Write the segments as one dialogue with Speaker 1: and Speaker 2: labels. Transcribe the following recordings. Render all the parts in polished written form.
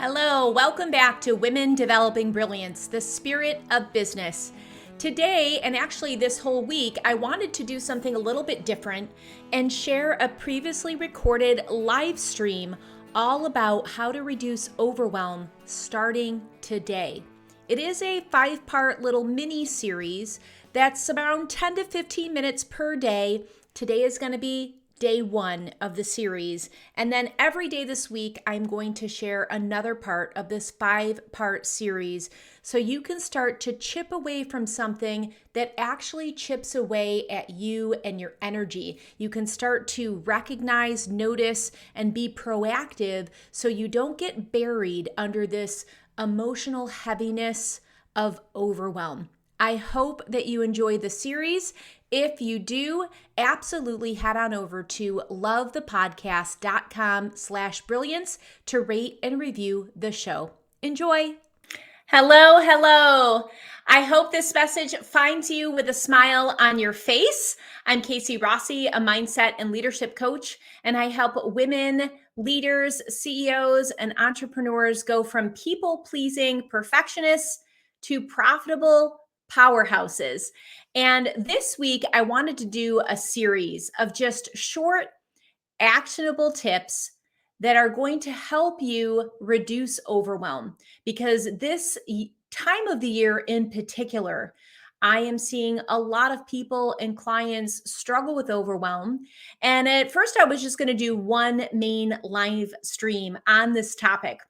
Speaker 1: Hello, welcome back to Women Developing Brilliance, the spirit of business. Today, and actually this whole week, I wanted to do something a little bit different and share a previously recorded live stream all about how to reduce overwhelm starting today. It is a 5-part little mini series that's around 10 to 15 minutes per day. Today is going to be day 1 of the series. And then every day this week, I'm going to share another part of this 5-part series so you can start to chip away from something that actually chips away at you and your energy. You can start to recognize, notice, and be proactive so you don't get buried under this emotional heaviness of overwhelm. I hope that you enjoy the series. If you do, absolutely head on over to lovethepodcast.com/brilliance to rate and review the show. Enjoy. Hello. I hope this message finds you with a smile on your face. I'm Casey Rossi, a mindset and leadership coach, and I help women, leaders, CEOs, and entrepreneurs go from people-pleasing perfectionists to profitable powerhouses. And this week, I wanted to do a series of just short, actionable tips that are going to help you reduce overwhelm. Because this time of the year in particular, I am seeing a lot of people and clients struggle with overwhelm. And at first, I was just going to do one main live stream on this topic.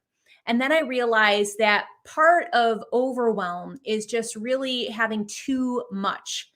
Speaker 1: And then I realized that part of overwhelm is just really having too much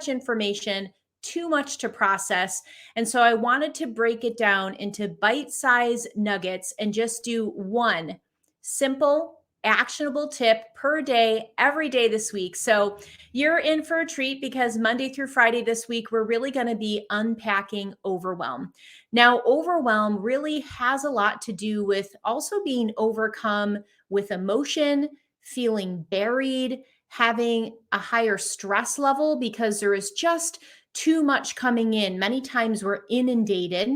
Speaker 1: information, too much to process. And so I wanted to break it down into bite-sized nuggets and just do one simple, actionable tip per day, every day this week. So you're in for a treat because Monday through Friday this week, we're really going to be unpacking overwhelm. Now, overwhelm really has a lot to do with also being overcome with emotion, feeling buried, having a higher stress level because there is just too much coming in. Many times we're inundated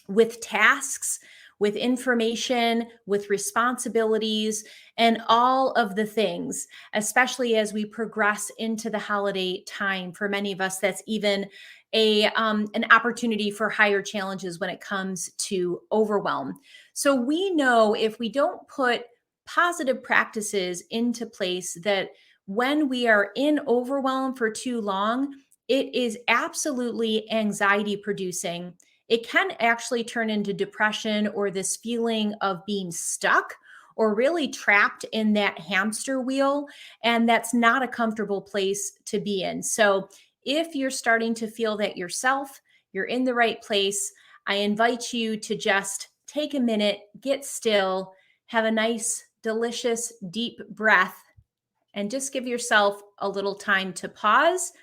Speaker 1: with tasks, with information, with responsibilities, and all of the things, especially as we progress into the holiday time. For many of us, that's even an opportunity for higher challenges when it comes to overwhelm. So we know if we don't put positive practices into place that when we are in overwhelm for too long, it is absolutely anxiety producing. It can actually turn into depression or this feeling of being stuck or really trapped in that hamster wheel. And that's not a comfortable place to be in. So if you're starting to feel that yourself, you're in the right place, I invite you to just take a minute, get still, have a nice, delicious, deep breath, and just give yourself a little time to pause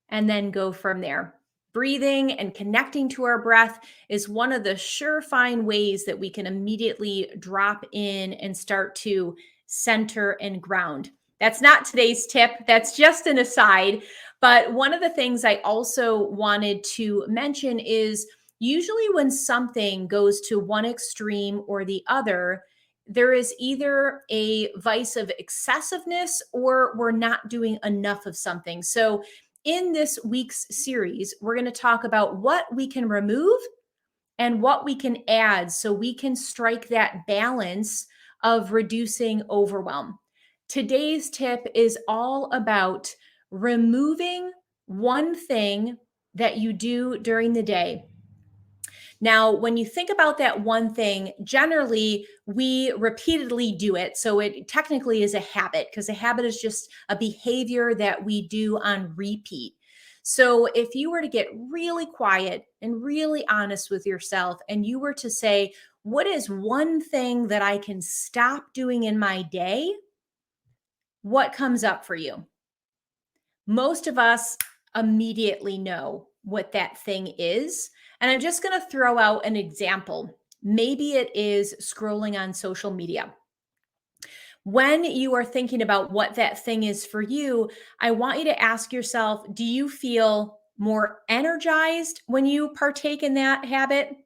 Speaker 1: and then go from there. Breathing and connecting to our breath is one of the surefire ways that we can immediately drop in and start to center and ground. That's not today's tip. That's just an aside. But one of the things I also wanted to mention is usually when something goes to one extreme or the other, there is either a vice of excessiveness or we're not doing enough of something. So in this week's series, we're going to talk about what we can remove and what we can add so we can strike that balance of reducing overwhelm. Today's tip is all about removing one thing that you do during the day. Now, when you think about that one thing, generally we repeatedly do it. So it technically is a habit because a habit is just a behavior that we do on repeat. So if you were to get really quiet and really honest with yourself and you were to say, what is one thing that I can stop doing in my day? What comes up for you? Most of us immediately know what that thing is. And I'm just going to throw out an example. Maybe it is scrolling on social media. When you are thinking about what that thing is for you, I want you to ask yourself, do you feel more energized when you partake in that habit?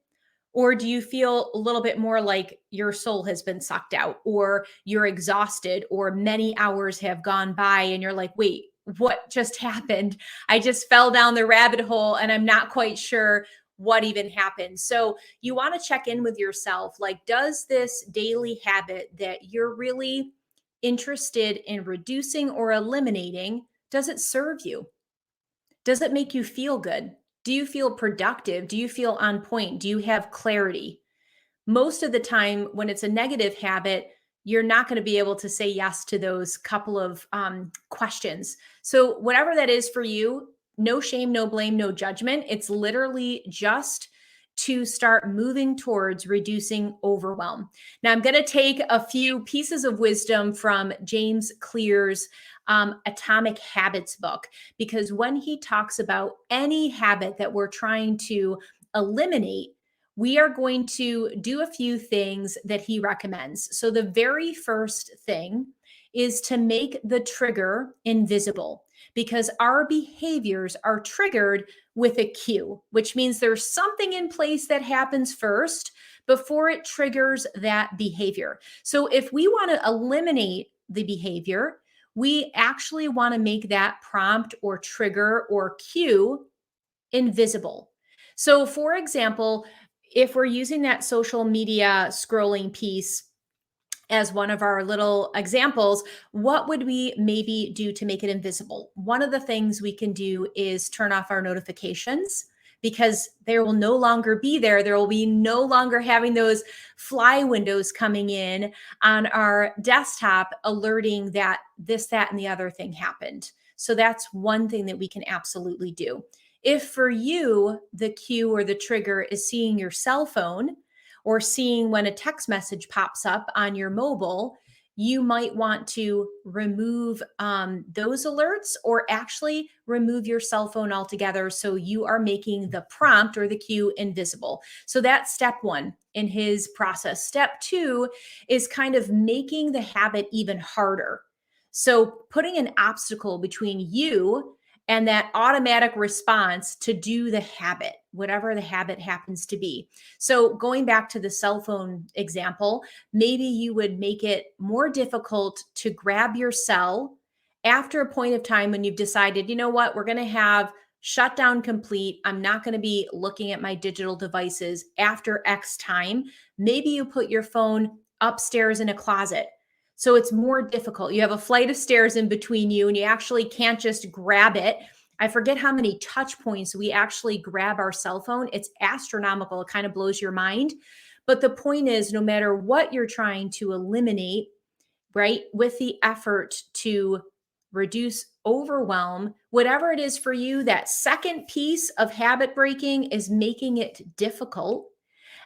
Speaker 1: Or do you feel a little bit more like your soul has been sucked out, or you're exhausted, or many hours have gone by and you're like, wait, what just happened? I just fell down the rabbit hole and I'm not quite sure what even happened. So you want to check in with yourself. Like, does this daily habit that you're really interested in reducing or eliminating, does it serve you? Does it make you feel good? Do you feel productive? Do you feel on point? Do you have clarity? Most of the time, when it's a negative habit, you're not going to be able to say yes to those couple of questions. So, whatever that is for you, no shame, no blame, no judgment. It's literally just to start moving towards reducing overwhelm. Now, I'm going to take a few pieces of wisdom from James Clear's Atomic Habits book, because when he talks about any habit that we're trying to eliminate, we are going to do a few things that he recommends. So, the very first thing is to make the trigger invisible, because our behaviors are triggered with a cue, which means there's something in place that happens first before it triggers that behavior. So, if we want to eliminate the behavior, we actually want to make that prompt or trigger or cue invisible. So, for example, if we're using that social media scrolling piece as one of our little examples, what would we maybe do to make it invisible? One of the things we can do is turn off our notifications, because there will no longer be there. There will be no longer having those fly windows coming in on our desktop alerting that this, that, and the other thing happened. So that's one thing that we can absolutely do. If for you, the cue or the trigger is seeing your cell phone, or seeing when a text message pops up on your mobile, you might want to remove those alerts, or actually remove your cell phone altogether. So you are making the prompt or the cue invisible. So that's step one in his process. Step two is kind of making the habit even harder. So putting an obstacle between you and that automatic response to do the habit, whatever the habit happens to be. So, going back to the cell phone example, maybe you would make it more difficult to grab your cell after a point of time when you've decided, you know what, we're going to have shutdown complete. I'm not going to be looking at my digital devices after X time. Maybe you put your phone upstairs in a closet. So it's more difficult. You have a flight of stairs in between you, and you actually can't just grab it. I forget how many touch points we actually grab our cell phone. It's astronomical. It kind of blows your mind. But the point is, no matter what you're trying to eliminate, right, with the effort to reduce overwhelm, whatever it is for you, that second piece of habit breaking is making it difficult.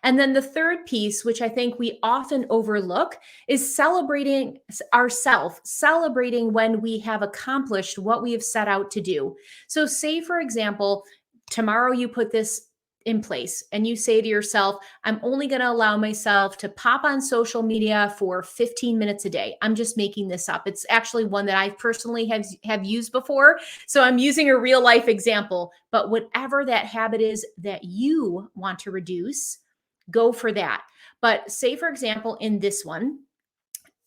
Speaker 1: And then the third piece, which I think we often overlook, is celebrating ourselves, celebrating when we have accomplished what we have set out to do. So, say, for example, tomorrow you put this in place and you say to yourself, I'm only going to allow myself to pop on social media for 15 minutes a day. I'm just making this up. It's actually one that I personally have used before. So I'm using a real life example, but whatever that habit is that you want to reduce, go for that. But say, for example, in this one,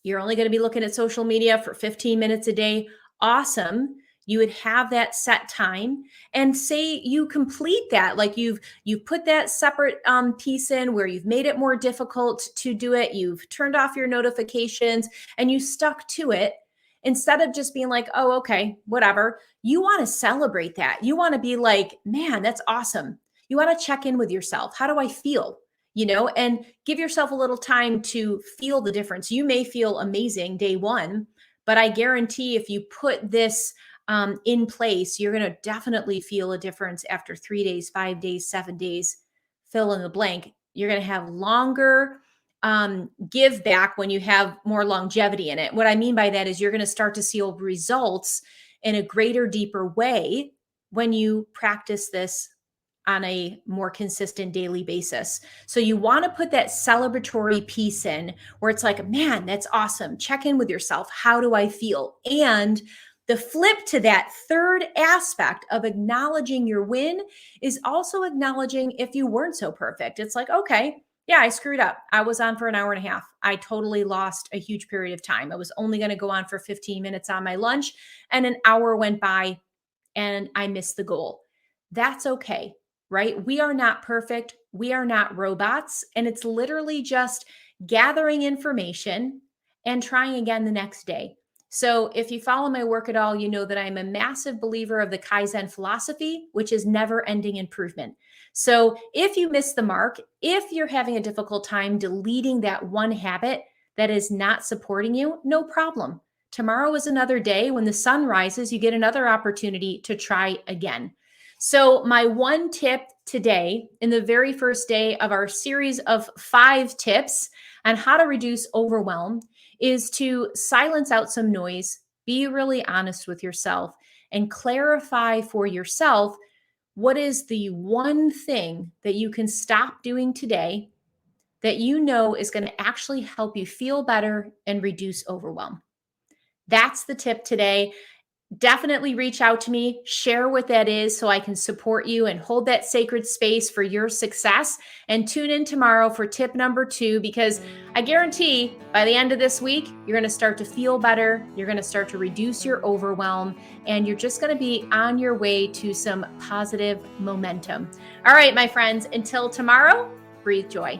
Speaker 1: you're only going to be looking at social media for 15 minutes a day. Awesome. You would have that set time, and say you complete that, like you've put that separate piece in where you've made it more difficult to do it. You've turned off your notifications and you stuck to it. Instead of just being like, oh, okay, whatever, you want to celebrate that. You want to be like, man, that's awesome. You want to check in with yourself. How do I feel? And give yourself a little time to feel the difference. You may feel amazing day one, but I guarantee if you put this in place, you're going to definitely feel a difference after 3 days, 5 days, 7 days, fill in the blank. You're going to have longer give back when you have more longevity in it. What I mean by that is you're going to start to see results in a greater, deeper way when you practice this on a more consistent daily basis. So you want to put that celebratory piece in where it's like, man, that's awesome. Check in with yourself. How do I feel? And The flip to that third aspect of acknowledging your win is also acknowledging if you weren't so perfect. It's like, okay, yeah, I screwed up. I was on for an hour and a half. I totally lost a huge period of time. I was only going to go on for 15 minutes on my lunch, and an hour went by and I missed the goal. That's okay, right? We are not perfect. We are not robots. And it's literally just gathering information and trying again the next day. So, if you follow my work at all, you know that I'm a massive believer of the Kaizen philosophy, which is never ending improvement. So, if you miss the mark, if you're having a difficult time deleting that one habit that is not supporting you, no problem. Tomorrow is another day. When the sun rises, you get another opportunity to try again. So, my one tip today, in the very first day of our series of 5 tips on how to reduce overwhelm, is to silence out some noise, be really honest with yourself, and clarify for yourself what is the one thing that you can stop doing today that you know is going to actually help you feel better and reduce overwhelm. That's the tip today. Definitely reach out to me, share what that is so I can support you and hold that sacred space for your success. And tune in tomorrow for tip number 2, because I guarantee by the end of this week, you're going to start to feel better. You're going to start to reduce your overwhelm, and you're just going to be on your way to some positive momentum. All right, my friends, until tomorrow, breathe joy.